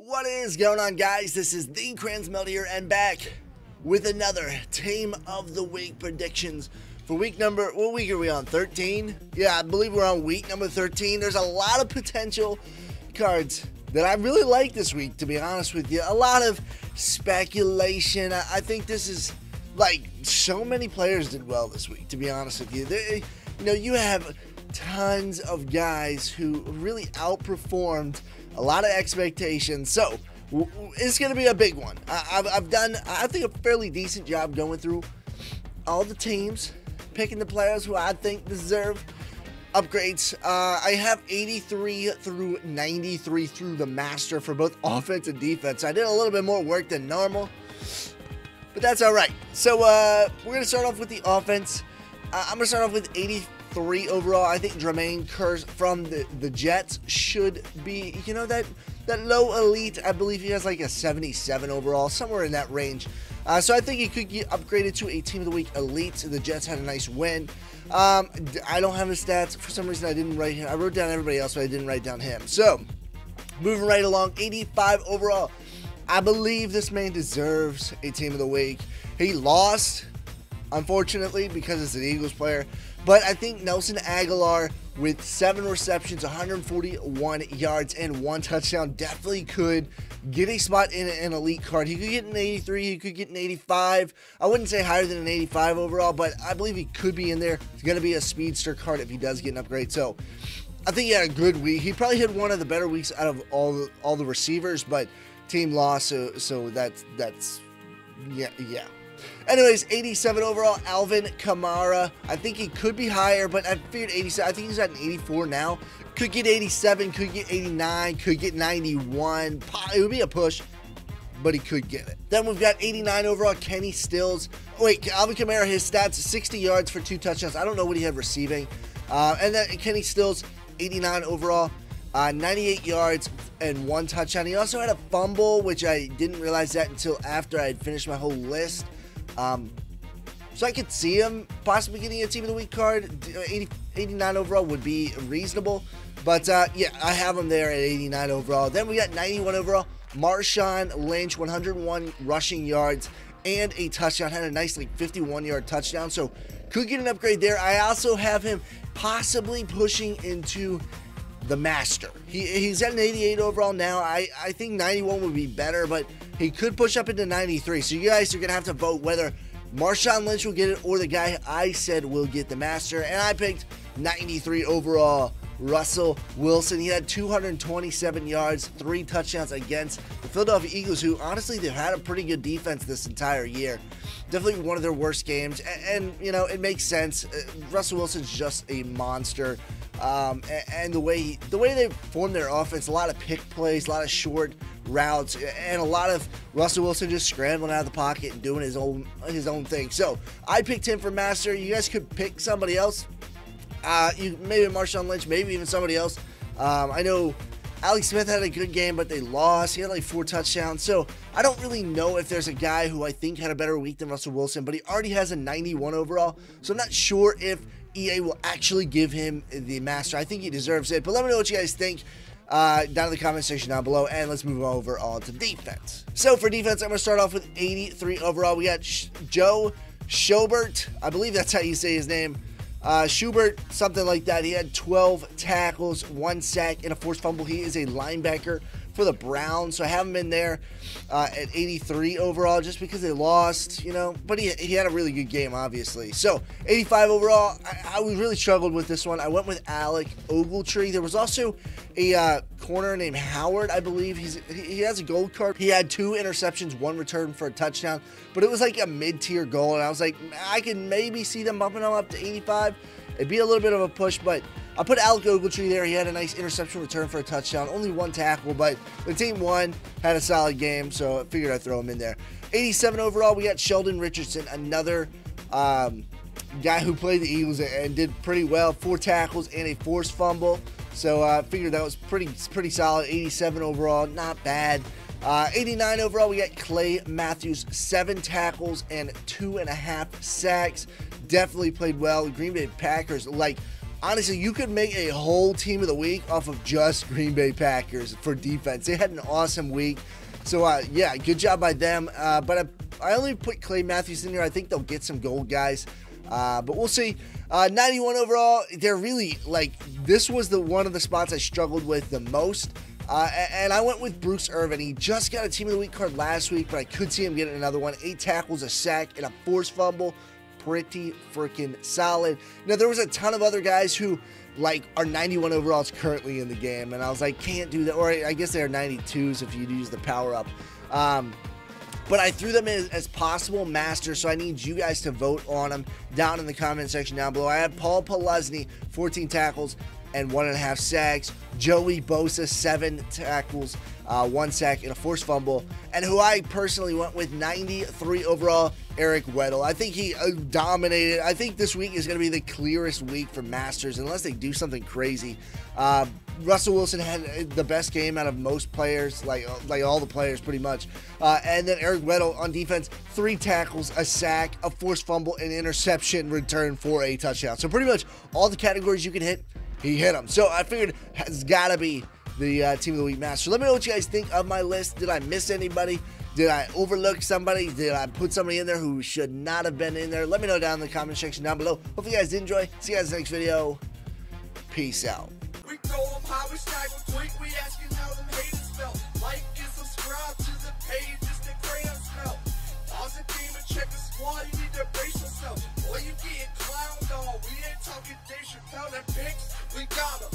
What is going on, guys? This is TheCrayonsMelt here and back with another Team of the Week predictions for week number, what week are we on, 13? Yeah, I believe we're on week number 13. There's a lot of potential cards that I really like this week, to be honest with you. A lot of speculation. I think this is, like, so many players did well this week, to be honest with you. You have tons of guys who really outperformed a lot of expectations, so it's going to be a big one. I've done, I think, a fairly decent job going through all the teams, picking the players who I think deserve upgrades. I have 83 through 93 through the master for both offense and defense. I did a little bit more work than normal, but that's all right. So we're going to start off with the offense. I'm going to start off with 83 overall. I think Jermaine Kearse from the Jets should be, that low elite. I believe he has like a 77 overall, somewhere in that range. So I think he could get upgraded to a Team of the Week elite. The Jets had a nice win. I don't have his stats. For some reason, I didn't write him. I wrote down everybody else, but I didn't write down him. So, moving right along, 85 overall. I believe this man deserves a Team of the Week. He lost, unfortunately, because it's an Eagles player. But I think Nelson Aguilar, with 7 receptions, 141 yards, and 1 touchdown, definitely could get a spot in an elite card. He could get an 83, he could get an 85. I wouldn't say higher than an 85 overall, but I believe he could be in there. It's going to be a speedster card if he does get an upgrade. So I think he had a good week. He probably had one of the better weeks out of all the receivers, but team lost, so that's yeah. Anyways, 87 overall, Alvin Kamara. I think he could be higher, but I figured 87. I think he's at an 84 now. Could get 87, could get 89, could get 91. It would be a push, but he could get it. Then we've got 89 overall, Kenny Stills. Wait, Alvin Kamara, his stats, 60 yards for 2 touchdowns. I don't know what he had receiving. And then Kenny Stills, 89 overall, 98 yards and 1 touchdown. He also had a fumble, which I didn't realize that until after I had finished my whole list. So I could see him possibly getting a Team of the Week card. 89 overall would be reasonable. But, yeah, I have him there at 89 overall. Then we got 91 overall. Marshawn Lynch, 101 rushing yards and a touchdown. Had a nice, 51-yard touchdown. So, could get an upgrade there. I also have him possibly pushing into the master. He's at an 88 overall now. I think 91 would be better, but he could push up into 93. So you guys are going to have to vote whether Marshawn Lynch will get it or the guy I said will get the master. And I picked 93 overall, Russell Wilson. He had 227 yards, 3 touchdowns against the Philadelphia Eagles, who honestly, they've had a pretty good defense this entire year. Definitely one of their worst games. And it makes sense. Russell Wilson's just a monster. And the way they form their offense, a lot of pick plays, a lot of short routes, and a lot of Russell Wilson just scrambling out of the pocket and doing his own thing. So I picked him for master. You guys could pick somebody else. Maybe Marshawn Lynch, maybe even somebody else. I know Alex Smith had a good game, but they lost. He had 4 touchdowns. So I don't really know if there's a guy who I think had a better week than Russell Wilson, but he already has a 91 overall. So I'm not sure if EA will actually give him the master. I think he deserves it, but let me know what you guys think down in the comment section down below, and let's move over on to defense. So for defense, I'm going to start off with 83 overall. We got Joe Schobert. I believe that's how you say his name. Schubert, something like that. He had 12 tackles, 1 sack, and a forced fumble. He is a linebacker for the Browns, so I have him in there at 83 overall just because they lost, but he had a really good game, obviously. So 85 overall, I really struggled with this one. I went with Alec Ogletree. There was also a corner named Howard, I believe. He has a gold card. He had 2 interceptions, 1 return for a touchdown, but it was like a mid-tier goal, and I was like, I can maybe see them bumping him up to 85. It'd be a little bit of a push, but I put Alec Ogletree there. He had a nice interception return for a touchdown. Only 1 tackle, but the team won, had a solid game, so I figured I'd throw him in there. 87 overall, we got Sheldon Richardson, another guy who played the Eagles and did pretty well. 4 tackles and a forced fumble. So I figured that was pretty solid. 87 overall, not bad. 89 overall, we got Clay Matthews, 7 tackles and 2.5 sacks. Definitely played well. Green Bay Packers, honestly, you could make a whole team of the week off of just Green Bay Packers for defense. They had an awesome week. So, yeah, good job by them. But I only put Clay Matthews in here. I think they'll get some gold guys. But we'll see. 91 overall. They're really, like, this was one of the spots I struggled with the most. And I went with Bruce Irvin. He just got a Team of the Week card last week, but I could see him getting another one. 8 tackles, a sack, and a forced fumble. Pretty freaking solid. Now, there was a ton of other guys who, like, are 91 overalls currently in the game, and I was like, can't do that. Or I guess they are 92s if you'd use the power-up. But I threw them in as possible masters, so I need you guys to vote on them down in the comment section down below. I had Paul Pelesny, 14 tackles and 1.5 sacks. Joey Bosa, 7 tackles, 1 sack, and a forced fumble. And who I personally went with, 93 overall, Eric Weddle. I think he dominated. I think this week is going to be the clearest week for Masters, unless they do something crazy. Russell Wilson had the best game out of most players, like all the players pretty much. And then Eric Weddle on defense, 3 tackles, a sack, a forced fumble, and interception return for a touchdown. So pretty much all the categories you can hit, he hit them. So I figured it's got to be the Team of the Week Master. Let me know what you guys think of my list. Did I miss anybody? Did I overlook somebody? Did I put somebody in there who should not have been in there? Let me know down in the comment section down below. Hope you guys did enjoy. See you guys in the next video. Peace out. We throw them how we stack them quick. We asking how them haters felt. Like and subscribe to the page. It's the TheCrayonsMelt. Pause the game and check the squad. You need to brace yourself. Boy, you getting clowned on. We ain't talking Dave Chappelle and pics. We got them.